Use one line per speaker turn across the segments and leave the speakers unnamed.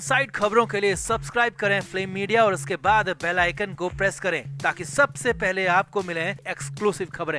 Side खबरों के लिए सब्सक्राइब करें फ्लेम मीडिया और उसके बाद बेल आइकन को प्रेस करें ताकि सबसे पहले आपको मिले एक्सक्लूसिव खबरें।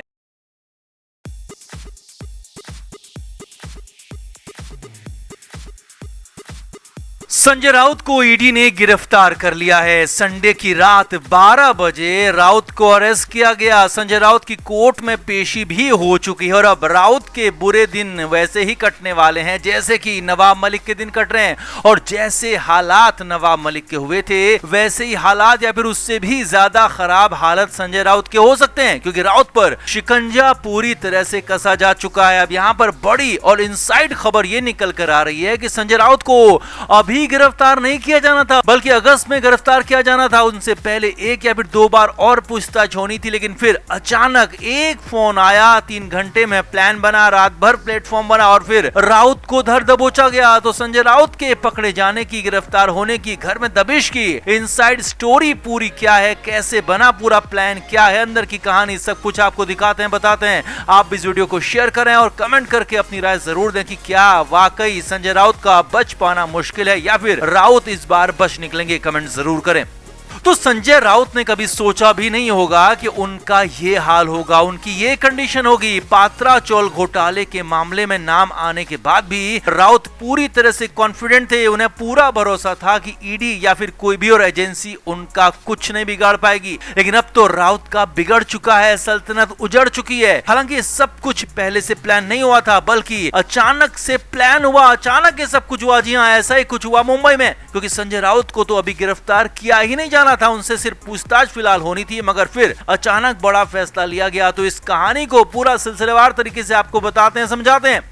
संजय राउत को ईडी ने गिरफ्तार कर लिया है। संडे की रात 12 बजे राउत को अरेस्ट किया गया। संजय राउत की कोर्ट में पेशी भी हो चुकी है और अब राउत के बुरे दिन वैसे ही कटने वाले हैं जैसे कि नवाब मलिक के दिन कट रहे हैं। और जैसे हालात नवाब मलिक के हुए थे वैसे ही हालात या फिर उससे भी ज्यादा खराब हालत संजय राउत के हो सकते हैं, क्योंकि राउत पर शिकंजा पूरी तरह से कसा जा चुका है। अब यहाँ पर बड़ी और इनसाइड खबर ये निकल कर आ रही है कि संजय राउत को अभी गिरफ्तार नहीं किया जाना था बल्कि अगस्त में गिरफ्तार किया जाना था। उनसे पहले एक या फिर 2 बार और पूछताछ होनी थी, लेकिन फिर अचानक एक फोन आया, 3 घंटे में प्लान बना, रात भर प्लेटफॉर्म बना और फिर राउत को धर दबोचा गया। तो संजय राउत के पकड़े जाने की, गिरफ्तार होने की, घर में दबिश की इनसाइड स्टोरी पूरी क्या है, कैसे बना पूरा प्लान, क्या है अंदर की कहानी, सब कुछ आपको दिखाते हैं, बताते हैं। आप इस वीडियो को शेयर करें और कमेंट करके अपनी राय जरूर दें कि क्या वाकई संजय राउत का बच पाना मुश्किल है या फिर राउत इस बार बच निकलेंगे। कमेंट जरूर करें। तो संजय राउत ने कभी सोचा भी नहीं होगा कि उनका ये हाल होगा, उनकी ये कंडीशन होगी। पात्रा चौल घोटाले के मामले में नाम आने के बाद भी राउत पूरी तरह से कॉन्फिडेंट थे। उन्हें पूरा भरोसा था कि ईडी या फिर कोई भी और एजेंसी उनका कुछ नहीं बिगाड़ पाएगी। लेकिन अब तो राउत का बिगड़ चुका है, सल्तनत उजड़ चुकी है। हालांकि सब कुछ पहले से प्लान नहीं हुआ था बल्कि अचानक से प्लान हुआ, अचानक ये सब कुछ हुआ। जी हाँ, ऐसा ही कुछ हुआ मुंबई में, क्योंकि संजय राउत को तो अभी गिरफ्तार किया ही नहीं जाना था, उनसे सिर्फ पूछताछ फिलहाल होनी थी, मगर फिर अचानक बड़ा फैसला लिया गया। तो इस कहानी को पूरा सिलसिलेवार तरीके से आपको बताते हैं, समझाते हैं।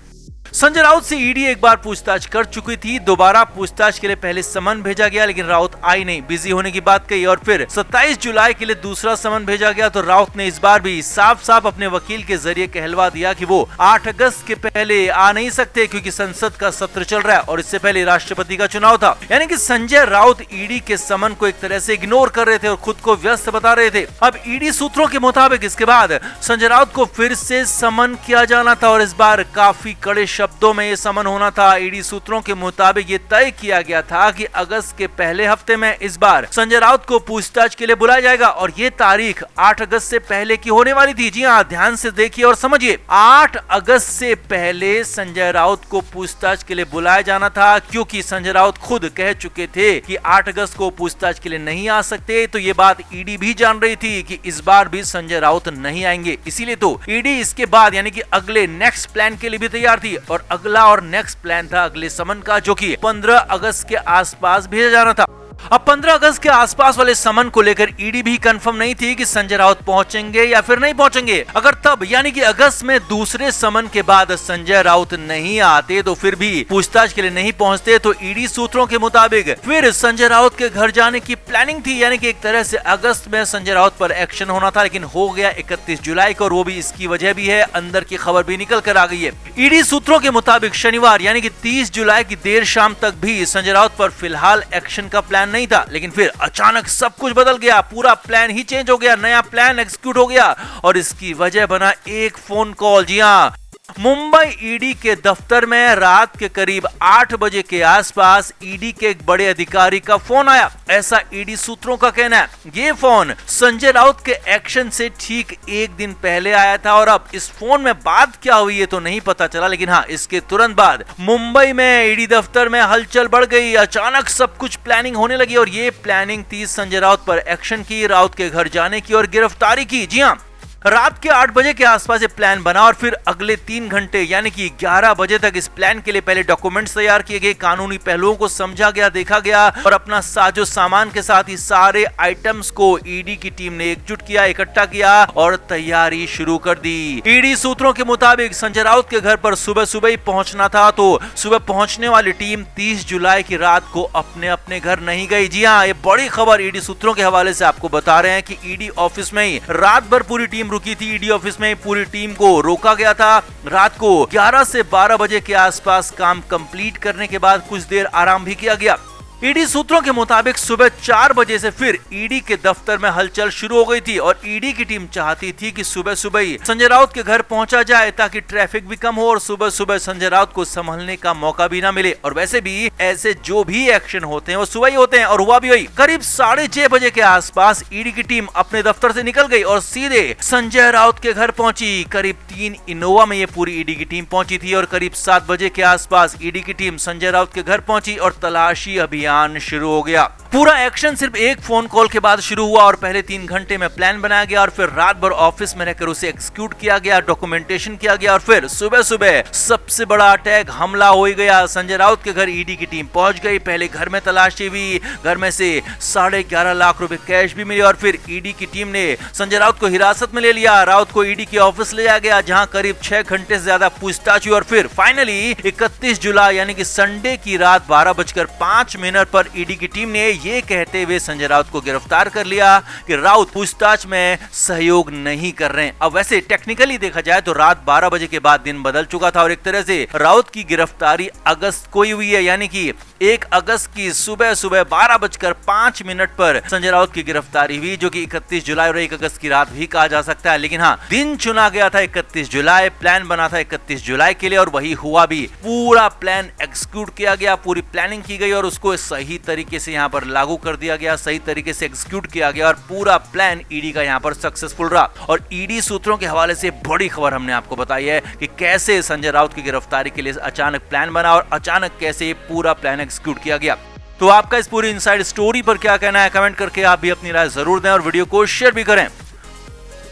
संजय राउत से ईडी एक बार पूछताछ कर चुकी थी, दोबारा पूछताछ के लिए पहले समन भेजा गया, लेकिन राउत आई नहीं, बिजी होने की बात कही। और फिर 27 जुलाई के लिए दूसरा समन भेजा गया तो राउत ने इस बार भी साफ साफ अपने वकील के जरिए कहलवा दिया कि वो 8 अगस्त के पहले आ नहीं सकते, क्योंकि संसद का सत्र चल रहा है और इससे पहले राष्ट्रपति का चुनाव था। यानी कि संजय राउत ईडी के समन को एक तरह से इग्नोर कर रहे थे और खुद को व्यस्त बता रहे थे। अब ईडी सूत्रों के मुताबिक इसके बाद संजय राउत को फिर से समन किया जाना था और इस बार काफी कड़े शब्दों में ये समन होना था। ईडी सूत्रों के मुताबिक ये तय किया गया था कि अगस्त के पहले हफ्ते में इस बार संजय राउत को पूछताछ के लिए बुलाया जाएगा और ये तारीख 8 अगस्त से पहले की होने वाली थी। जी हाँ, ध्यान से देखिए और समझिए। 8 अगस्त से पहले संजय राउत को पूछताछ के लिए बुलाया जाना था, क्योंकि संजय राउत खुद कह चुके थे कि 8 अगस्त को पूछताछ के लिए नहीं आ सकते। तो ये बात ईडी भी जान रही थी कि इस बार भी संजय राउत नहीं आएंगे, इसीलिए तो ईडी इसके बाद यानी कि अगले नेक्स्ट प्लान के लिए भी तैयार थी। और अगला और नेक्स्ट प्लान था अगले समन का, जो कि 15 अगस्त के आसपास भेजा जाना था। अब 15 अगस्त के आसपास वाले समन को लेकर ईडी भी कंफर्म नहीं थी कि संजय राउत पहुंचेंगे या फिर नहीं पहुंचेंगे। अगर तब यानी कि अगस्त में दूसरे समन के बाद संजय राउत नहीं आते तो फिर भी पूछताछ के लिए नहीं पहुंचते, तो ईडी सूत्रों के मुताबिक फिर संजय राउत के घर जाने की प्लानिंग थी। यानी कि एक तरह से अगस्त में संजय राउत पर एक्शन होना था, लेकिन हो गया 31 जुलाई को और वो भी इसकी वजह भी है, अंदर की खबर भी निकल कर आ गई है। ईडी सूत्रों के मुताबिक शनिवार यानी कि 30 जुलाई की देर शाम तक भी संजय राउत पर फिलहाल एक्शन का प्लान नहीं था, लेकिन फिर अचानक सब कुछ बदल गया, पूरा प्लान ही चेंज हो गया, नया प्लान एग्जीक्यूट हो गया और इसकी वजह बना एक फोन कॉल। जी हाँ, मुंबई ईडी के दफ्तर में रात के करीब 8 बजे के आसपास ईडी के एक बड़े अधिकारी का फोन आया, ऐसा ईडी सूत्रों का कहना है। ये फोन संजय राउत के एक्शन से ठीक एक दिन पहले आया था और अब इस फोन में बात क्या हुई है तो नहीं पता चला, लेकिन हाँ, इसके तुरंत बाद मुंबई में ईडी दफ्तर में हलचल बढ़ गई। अचानक सब कुछ प्लानिंग होने लगी और ये प्लानिंग थी संजय राउत पर एक्शन की, राउत के घर जाने की और गिरफ्तारी की। जी हाँ, रात के 8 बजे के आसपास ये प्लान बना और फिर अगले 3 घंटे यानी कि 11 बजे तक इस प्लान के लिए पहले डॉक्यूमेंट्स तैयार किए गए, कानूनी पहलुओं को समझा गया, देखा गया और अपना साजो सामान के साथ ही सारे आइटम्स को ईडी की टीम ने एकजुट किया, इकट्ठा किया और तैयारी शुरू कर दी। ईडी सूत्रों के मुताबिक संजय राउत के घर पर सुबह सुबह ही पहुंचना था, तो सुबह पहुंचने वाली टीम 30 जुलाई की रात को अपने अपने घर नहीं गई। जी हाँ, ये बड़ी खबर ईडी सूत्रों के हवाले से आपको बता रहे हैं कि ईडी ऑफिस में ही रात भर पूरी टीम रुकी थी। ईडी ऑफिस में पूरी टीम को रोका गया था। रात को 11 से 12 बजे के आसपास काम कंप्लीट करने के बाद कुछ देर आराम भी किया गया। ईडी सूत्रों के मुताबिक सुबह 4 बजे से फिर ईडी के दफ्तर में हलचल शुरू हो गई थी और ईडी की टीम चाहती थी कि सुबह सुबह ही संजय राउत के घर पहुंचा जाए ताकि ट्रैफिक भी कम हो और सुबह सुबह संजय राउत को संभलने का मौका भी ना मिले। और वैसे भी ऐसे जो भी एक्शन होते हैं वो सुबह ही होते हैं और हुआ भी वही। करीब 6:30 बजे के आसपास ईडी की टीम अपने दफ्तर से निकल गई और सीधे संजय राउत के घर पहुंची। करीब 3 इनोवा में ये पूरी ईडी की टीम पहुंची थी और करीब 7 बजे के आसपास ईडी की टीम संजय राउत के घर पहुंची और तलाशी अभियान शुरू हो गया। पूरा एक्शन सिर्फ एक फोन कॉल के बाद शुरू हुआ और पहले 3 घंटे में प्लान बनाया गया और फिर रात भर ऑफिस में रहकर उसे एग्जीक्यूट किया गया, डॉक्यूमेंटेशन किया गया और फिर सुबह सुबह सबसे बड़ा अटैक हमला हो ही गया। संजय राउत के घर ईडी की टीम पहुंच गई। पहले घर में तलाशी हुई, घर में से 11.5 लाख रुपए कैश भी मिली और फिर ईडी की टीम ने संजय राउत को हिरासत में ले लिया। राउत को ईडी के ऑफिस ले जाया गया जहां करीब 6 घंटे से ज्यादा पूछताछ हुई और फिर फाइनली 31 जुलाई यानी कि संडे की रात 12:05 पर ईडी की टीम ने ये कहते हुए संजय राउत को गिरफ्तार कर लिया कि राउत पूछताछ में सहयोग नहीं कर रहे हैं। अब वैसे टेक्निकली देखा जाए तो रात 12 बजे के बाद दिन बदल चुका था और एक तरह से राउत की गिरफ्तारी अगस्त को ही हुई है, यानी कि 1 अगस्त की सुबह 12:05 पर संजय राउत की गिरफ्तारी हुई, जो कि 31 जुलाई और 1 अगस्त की रात भी कहा जा सकता है। लेकिन हाँ, दिन चुना गया था 31 जुलाई, प्लान बना था 31 जुलाई के लिए और वही हुआ भी। पूरा प्लान एग्जीक्यूट किया गया, पूरी प्लानिंग की गई और उसको सही तरीके से यहाँ पर लागू कर दिया गया, सही तरीके से एग्जीक्यूट किया गया और पूरा प्लान ईडी का यहाँ पर सक्सेसफुल रहा। और ईडी सूत्रों के हवाले से बड़ी खबर हमने आपको बताई है कि कैसे संजय राउत की गिरफ्तारी के लिए अचानक प्लान बना और अचानक कैसे पूरा प्लान एग्जीक्यूट किया गया। तो आपका इस पूरी इनसाइड स्टोरी पर क्या कहना है, कमेंट करके आप भी अपनी राय जरूर दें और वीडियो को शेयर भी करें।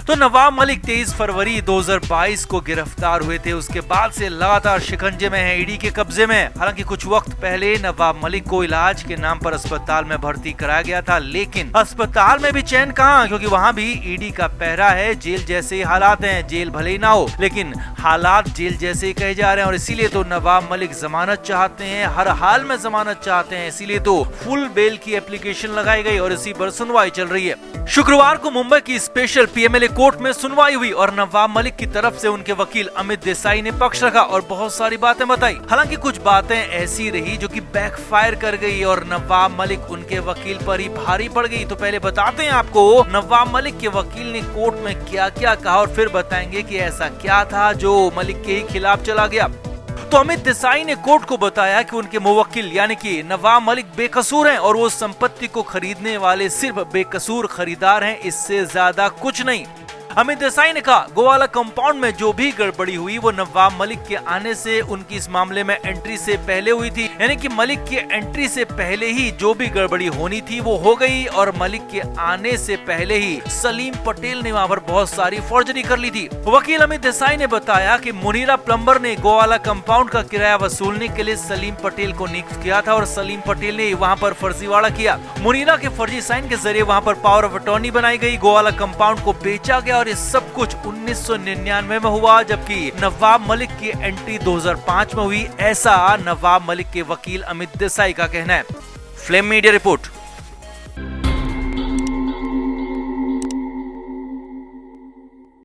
तो नवाब मलिक 23 फरवरी 2022 को गिरफ्तार हुए थे। उसके बाद से लगातार शिकंजे में है, ईडी के कब्जे में। हालांकि कुछ वक्त पहले नवाब मलिक को इलाज के नाम पर अस्पताल में भर्ती कराया गया था, लेकिन अस्पताल में भी चैन कहां, क्योंकि वहां भी ईडी का पहरा है। जेल जैसे ही हालात हैं, जेल भले ही ना हो लेकिन हालात जेल जैसे ही कहे जा रहे हैं और इसीलिए तो नवाब मलिक जमानत चाहते हैं, हर हाल में जमानत चाहते हैं। इसीलिए तो फुल बेल की एप्लीकेशन लगाई गई और इसी पर सुनवाई चल रही है। शुक्रवार को मुंबई की स्पेशल पीएमएलए कोर्ट में सुनवाई हुई और नवाब मलिक की तरफ से उनके वकील अमित देसाई ने पक्ष रखा और बहुत सारी बातें बताई। हालांकि कुछ बातें ऐसी रही जो कि बैकफायर कर गई और नवाब मलिक उनके वकील पर ही भारी पड़ गई। तो पहले बताते हैं आपको नवाब मलिक के वकील ने कोर्ट में क्या क्या कहा और फिर बताएंगे कि ऐसा क्या था जो मलिक के ही खिलाफ चला गया। तो अमित देसाई ने कोर्ट को बताया कि उनके मुवक्किल यानी कि नवाब मलिक बेकसूर हैं और वो संपत्ति को खरीदने वाले सिर्फ बेकसूर खरीदार हैं, इससे ज्यादा कुछ नहीं। अमित देसाई ने कहा गोवाला कंपाउंड में जो भी गड़बड़ी हुई वो नवाब मलिक के आने से उनकी इस मामले में एंट्री से पहले हुई थी, यानी कि मलिक की एंट्री से पहले ही जो भी गड़बड़ी होनी थी वो हो गई और मलिक के आने से पहले ही सलीम पटेल ने वहाँ पर बहुत सारी फॉर्जरी कर ली थी। वकील अमित देसाई ने बताया कि मुनीरा प्लम्बर ने गोवाला कंपाउंड का किराया वसूलने के लिए सलीम पटेल को नियुक्त किया था और सलीम पटेल ने वहाँ पर फर्जीवाड़ा किया। मुनीरा के फर्जी साइन के जरिए वहाँ पर पावर ऑफ अटॉर्नी बनाई गई, गोवाला कंपाउंड को बेचा गया और ये सब कुछ 1999 में हुआ, जबकि नवाब मलिक की एंट्री 2005 में हुई। ऐसा नवाब मलिक के वकील अमित देसाई का कहना है। Flame media report.